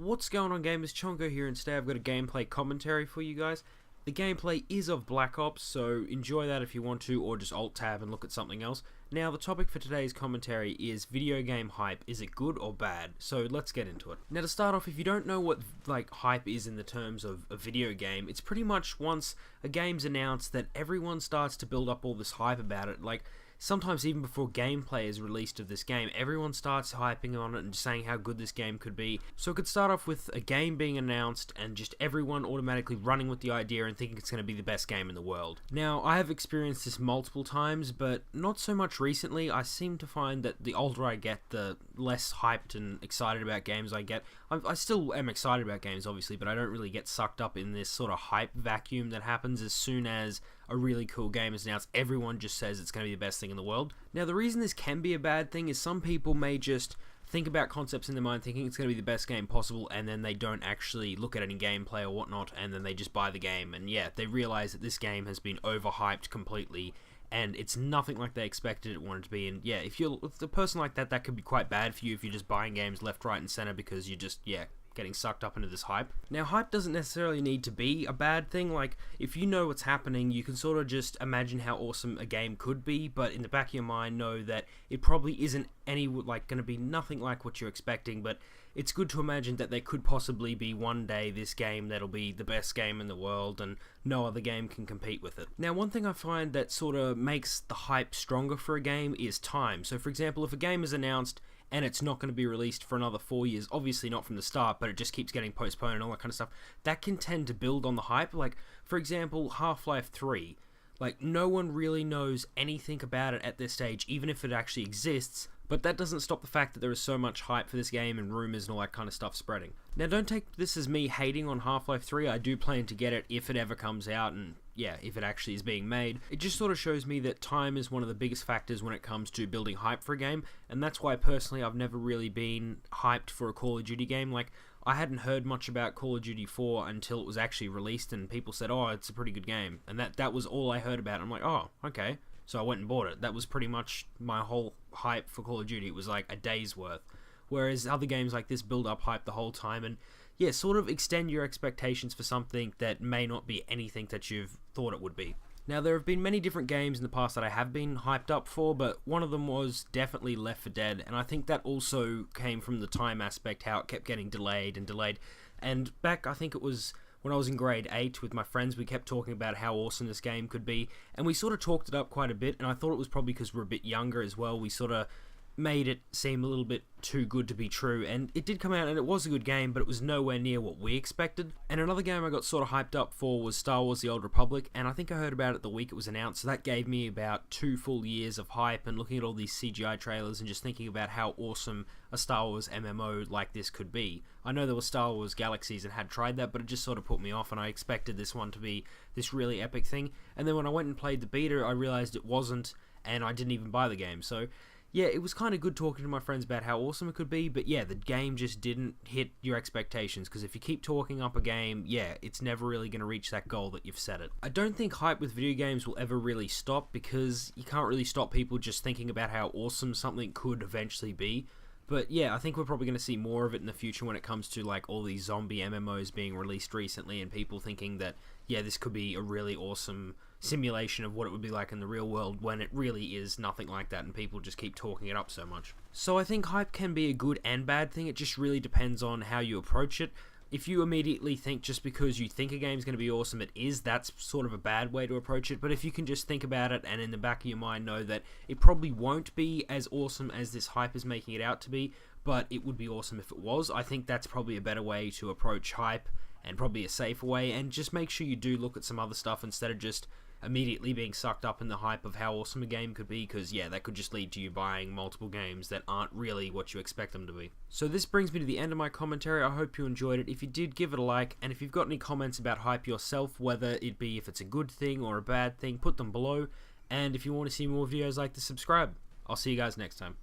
What's going on, gamers? Chongo here, and today I've got a gameplay commentary for you guys. The gameplay is of Black Ops, so enjoy that if you want to, or just alt-tab and look at something else. Now, the topic for today's commentary is video game hype. Is it good or bad? So let's get into it. Now, to start off, if you don't know what hype is in the terms of a video game, it's pretty much once a game's announced that everyone starts to build up all this hype about it. Sometimes even before gameplay is released of this game, everyone starts hyping on it and saying how good this game could be. So it could start off with a game being announced and just everyone automatically running with the idea and thinking it's going to be the best game in the world. Now, I have experienced this multiple times, but not so much recently. I seem to find that the older I get, the less hyped and excited about games I get. I still am excited about games, obviously, but I don't really get sucked up in this sort of hype vacuum that happens as soon as a really cool game is announced. Everyone just says it's going to be the best thing in the world. Now, the reason this can be a bad thing is some people may just think about concepts in their mind thinking it's going to be the best game possible, and then they don't actually look at any gameplay or whatnot, and then they just buy the game, and yeah, they realize that this game has been overhyped completely, and it's nothing like they expected it wanted to be. And yeah, if you're a person like that, that could be quite bad for you if you're just buying games left, right, and center because you're just, getting sucked up into this hype. Now, hype doesn't necessarily need to be a bad thing. If you know what's happening, you can sort of just imagine how awesome a game could be, but in the back of your mind know that it probably isn't going to be nothing like what you're expecting, but it's good to imagine that there could possibly be one day this game that'll be the best game in the world and no other game can compete with it. Now, one thing I find that sort of makes the hype stronger for a game is time. So, for example, if a game is announced and it's not going to be released for another 4 years, obviously not from the start, but it just keeps getting postponed and all that kind of stuff, that can tend to build on the hype. For example, Half-Life 3, no one really knows anything about it at this stage, even if it actually exists, but that doesn't stop the fact that there is so much hype for this game and rumors and all that kind of stuff spreading. Now, don't take this as me hating on Half-Life 3. I do plan to get it if it ever comes out, and yeah, if it actually is being made. It just sort of shows me that time is one of the biggest factors when it comes to building hype for a game, and that's why personally I've never really been hyped for a Call of Duty game. I hadn't heard much about Call of Duty 4 until it was actually released and people said, oh, it's a pretty good game, and that was all I heard about it. I'm like, oh, okay. So I went and bought it. That was pretty much my whole hype for Call of Duty. It was like a day's worth. Whereas other games like this build up hype the whole time and, yeah, sort of extend your expectations for something that may not be anything that you've thought it would be. Now, there have been many different games in the past that I have been hyped up for, but one of them was definitely Left 4 Dead, and I think that also came from the time aspect, how it kept getting delayed and delayed. And back, I think it was when I was in grade 8 with my friends, we kept talking about how awesome this game could be, and we sort of talked it up quite a bit, and I thought it was probably because we're a bit younger as well. We sort of made it seem a little bit too good to be true, and it did come out and it was a good game, but it was nowhere near what we expected. And another game I got sort of hyped up for was Star Wars The Old Republic, and I think I heard about it the week it was announced, so that gave me about 2 full years of hype and looking at all these CGI trailers and just thinking about how awesome a Star Wars MMO like this could be. I know there was Star Wars Galaxies and had tried that, but it just sort of put me off, and I expected this one to be this really epic thing. And then when I went and played the beta, I realized it wasn't, and I didn't even buy the game. So yeah, it was kind of good talking to my friends about how awesome it could be, but yeah, the game just didn't hit your expectations, because if you keep talking up a game, yeah, it's never really going to reach that goal that you've set it. I don't think hype with video games will ever really stop, because you can't really stop people just thinking about how awesome something could eventually be. But yeah, I think we're probably going to see more of it in the future when it comes to all these zombie MMOs being released recently and people thinking that, yeah, this could be a really awesome simulation of what it would be like in the real world, when it really is nothing like that and people just keep talking it up so much. So I think hype can be a good and bad thing. It just really depends on how you approach it. If you immediately think just because you think a game's going to be awesome it is, that's sort of a bad way to approach it. But if you can just think about it and in the back of your mind know that it probably won't be as awesome as this hype is making it out to be, but it would be awesome if it was, I think that's probably a better way to approach hype and probably a safer way. And just make sure you do look at some other stuff instead of just immediately being sucked up in the hype of how awesome a game could be, because yeah, that could just lead to you buying multiple games that aren't really what you expect them to be. So this brings me to the end of my commentary. I hope you enjoyed it. If you did, give it a like, and if you've got any comments about hype yourself, whether it be if it's a good thing or a bad thing, put them below, and if you want to see more videos like this, subscribe. I'll see you guys next time.